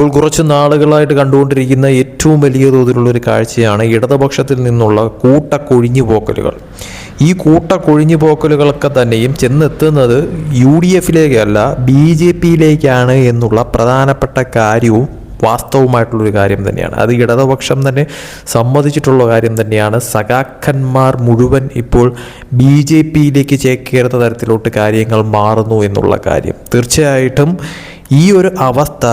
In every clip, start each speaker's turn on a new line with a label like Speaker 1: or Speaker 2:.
Speaker 1: ഇപ്പോൾ കുറച്ച് നാളുകളായിട്ട് കണ്ടുകൊണ്ടിരിക്കുന്ന ഏറ്റവും വലിയ തോതിലുള്ളൊരു കാഴ്ചയാണ് ഇടതുപക്ഷത്തിൽ നിന്നുള്ള കൂട്ടക്കൊഴിഞ്ഞുപോക്കലുകൾ. ഈ കൂട്ടക്കൊഴിഞ്ഞുപോക്കലുകളൊക്കെ തന്നെയും ചെന്നെത്തുന്നത് UDF-ലേക്കല്ല BJP-യിലേക്കാണ് എന്നുള്ള പ്രധാനപ്പെട്ട കാര്യവും വാസ്തവമായിട്ടുള്ളൊരു കാര്യം തന്നെയാണ്. അത് ഇടതുപക്ഷം തന്നെ സമ്മതിച്ചിട്ടുള്ള കാര്യം തന്നെയാണ്. സഖാക്കന്മാർ മുഴുവൻ ഇപ്പോൾ BJP-യിലേക്ക് ചേക്കേറുന്ന തരത്തിലോട്ട് കാര്യങ്ങൾ മാറുന്നു എന്നുള്ള കാര്യം. തീർച്ചയായിട്ടും ഈ ഒരു അവസ്ഥ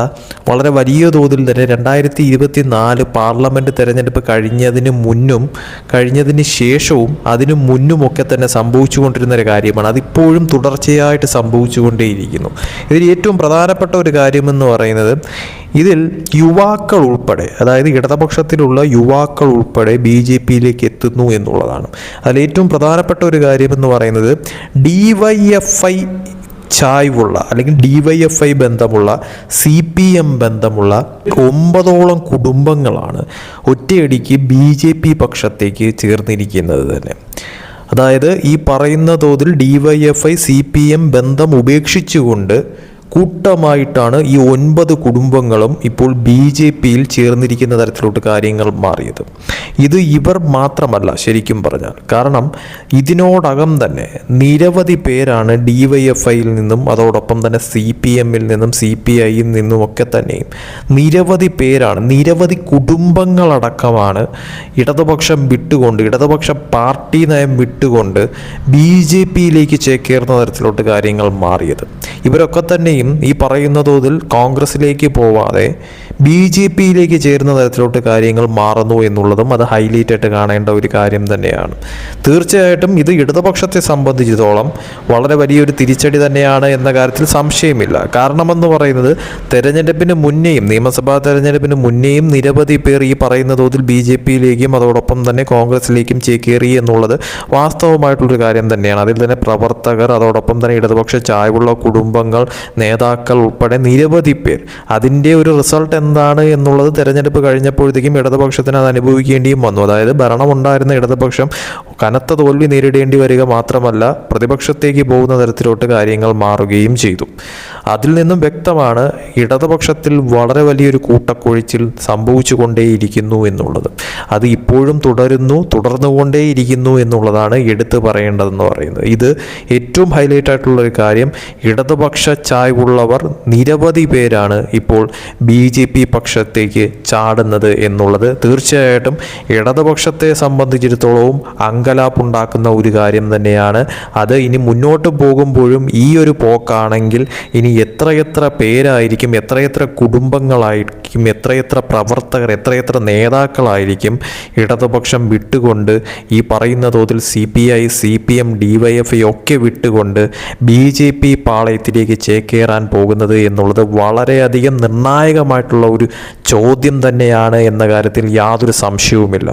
Speaker 1: വളരെ വലിയ തോതിൽ തന്നെ 2024 പാർലമെൻറ്റ് തിരഞ്ഞെടുപ്പ് കഴിഞ്ഞതിന് മുന്നും കഴിഞ്ഞതിന് ശേഷവും അതിനു മുന്നുമൊക്കെ തന്നെ സംഭവിച്ചുകൊണ്ടിരുന്ന ഒരു കാര്യമാണ്. അതിപ്പോഴും തുടർച്ചയായിട്ട് സംഭവിച്ചുകൊണ്ടേയിരിക്കുന്നു. ഇതിൽ ഏറ്റവും പ്രധാനപ്പെട്ട ഒരു കാര്യമെന്ന് പറയുന്നത് ഇതിൽ യുവാക്കൾ ഉൾപ്പെടെ, അതായത് ഇടതുപക്ഷത്തിലുള്ള യുവാക്കൾ ഉൾപ്പെടെ BJP-യിലേക്ക് എത്തുന്നു എന്നുള്ളതാണ്. അതിൽ ഏറ്റവും പ്രധാനപ്പെട്ട ഒരു കാര്യമെന്ന് പറയുന്നത് DYFI ചായ്വുള്ള അല്ലെങ്കിൽ DYFI ബന്ധമുള്ള CPM ബന്ധമുള്ള 9ഓളം കുടുംബങ്ങളാണ് ഒറ്റയടിക്ക് BJP പക്ഷത്തേക്ക് ചേർന്നിരിക്കുന്നത് തന്നെ. അതായത് ഈ പറയുന്ന തോതിൽ DYFI CPM ബന്ധം ഉപേക്ഷിച്ചുകൊണ്ട് കൂട്ടമായിട്ടാണ് ഈ 9 കുടുംബങ്ങളും ഇപ്പോൾ BJP-യിൽ ചേർന്നിരിക്കുന്ന തരത്തിലോട്ട് കാര്യങ്ങൾ മാറിയത്. ഇത് ഇവർ മാത്രമല്ല ശരിക്കും പറഞ്ഞാൽ. കാരണം ഇതിനോടകം തന്നെ നിരവധി പേരാണ് DYFI-യിൽ നിന്നും അതോടൊപ്പം തന്നെ CPM-ൽ നിന്നും CPI-യിൽ നിന്നും ഒക്കെ തന്നെയും നിരവധി പേരാണ്, നിരവധി കുടുംബങ്ങളടക്കമാണ് ഇടതുപക്ഷം വിട്ടുകൊണ്ട്, ഇടതുപക്ഷ പാർട്ടി നയം വിട്ടുകൊണ്ട് BJP-യിലേക്ക് ചേക്കേറുന്ന തരത്തിലോട്ട് കാര്യങ്ങൾ മാറിയത്. ഇവരൊക്കെ തന്നെയും ഈ പറയുന്ന തോതിൽ കോൺഗ്രസിലേക്ക് പോവാതെ BJP-യിലേക്ക് ചേരുന്ന തരത്തിലോട്ട് കാര്യങ്ങൾ മാറുന്നു എന്നുള്ളതും അത് ഹൈലൈറ്റ് ആയിട്ട് കാണേണ്ട ഒരു കാര്യം തന്നെയാണ്. തീർച്ചയായിട്ടും ഇത് ഇടതുപക്ഷത്തെ സംബന്ധിച്ചിടത്തോളം വളരെ വലിയൊരു തിരിച്ചടി തന്നെയാണ് എന്ന കാര്യത്തിൽ സംശയമില്ല. കാരണമെന്ന് പറയുന്നത് തെരഞ്ഞെടുപ്പിന് മുന്നേയും, നിയമസഭാ തെരഞ്ഞെടുപ്പിന് മുന്നേയും നിരവധി പേർ ഈ പറയുന്ന തോതിൽ BJP-യിലേക്കും അതോടൊപ്പം തന്നെ കോൺഗ്രസിലേക്കും ചേക്കേറി എന്നുള്ളത് വാസ്തവമായിട്ടുള്ളൊരു കാര്യം തന്നെയാണ്. അതിൽ തന്നെ പ്രവർത്തകർ, അതോടൊപ്പം തന്നെ ഇടതുപക്ഷ ചായ്വുള്ള കുടുംബങ്ങൾ, നേതാക്കൾ ഉൾപ്പെടെ നിരവധി പേർ. അതിൻ്റെ ഒരു റിസൾട്ട് എന്താണ് എന്നുള്ളത് തെരഞ്ഞെടുപ്പ് കഴിഞ്ഞപ്പോഴത്തേക്കും ഇടതുപക്ഷത്തിന് അത് അനുഭവിക്കേണ്ടിയും വന്നു. അതായത് ഭരണമുണ്ടായിരുന്ന ഇടതുപക്ഷം കനത്ത തോൽവി നേരിടേണ്ടി വരിക മാത്രമല്ല, പ്രതിപക്ഷത്തേക്ക് പോകുന്ന തരത്തിലോട്ട് കാര്യങ്ങൾ മാറുകയും ചെയ്തു. അതിൽ നിന്നും വ്യക്തമാണ് ഇടതുപക്ഷത്തിൽ വളരെ വലിയൊരു കൂട്ടക്കൊഴിച്ചിൽ സംഭവിച്ചുകൊണ്ടേയിരിക്കുന്നു എന്നുള്ളത്. അത് ഇപ്പോഴും തുടർന്നുകൊണ്ടേയിരിക്കുന്നു എന്നുള്ളതാണ് എടുത്തു പറയേണ്ടതെന്ന് പറയുന്നത്. ഇത് ഏറ്റവും ഹൈലൈറ്റ് ആയിട്ടുള്ളൊരു കാര്യം, ഇടതുപക്ഷ ചായ്വുള്ളവർ നിരവധി പേരാണ് ഇപ്പോൾ BJP പക്ഷത്തേക്ക് ചാടുന്നത് എന്നുള്ളത് തീർച്ചയായിട്ടും ഇടതുപക്ഷത്തെ സംബന്ധിച്ചിടത്തോളവും അങ്കലാപ്പുണ്ടാക്കുന്ന ഒരു കാര്യം തന്നെയാണ്. അത് ഇനി മുന്നോട്ട് പോകുമ്പോഴും ഈ ഒരു പോക്കാണെങ്കിൽ ഇനി എത്രയെത്ര പേരായിരിക്കും, എത്രയെത്ര കുടുംബങ്ങളായിരിക്കും, എത്രയെത്ര പ്രവർത്തകർ, എത്രയെത്ര നേതാക്കളായിരിക്കും ഇടതുപക്ഷം വിട്ടുകൊണ്ട് ഈ പറയുന്ന തോതിൽ CPI, CPM, DYFI ഒക്കെ വിട്ടുകൊണ്ട് BJP പാളയത്തിലേക്ക് ചേക്കേറാൻ പോകുന്നത് എന്നുള്ളത് വളരെയധികം നിർണായകമായിട്ടുള്ള ഒരു ചോദ്യം തന്നെയാണ് എന്ന കാര്യത്തിൽ യാതൊരു സംശയവുമില്ല.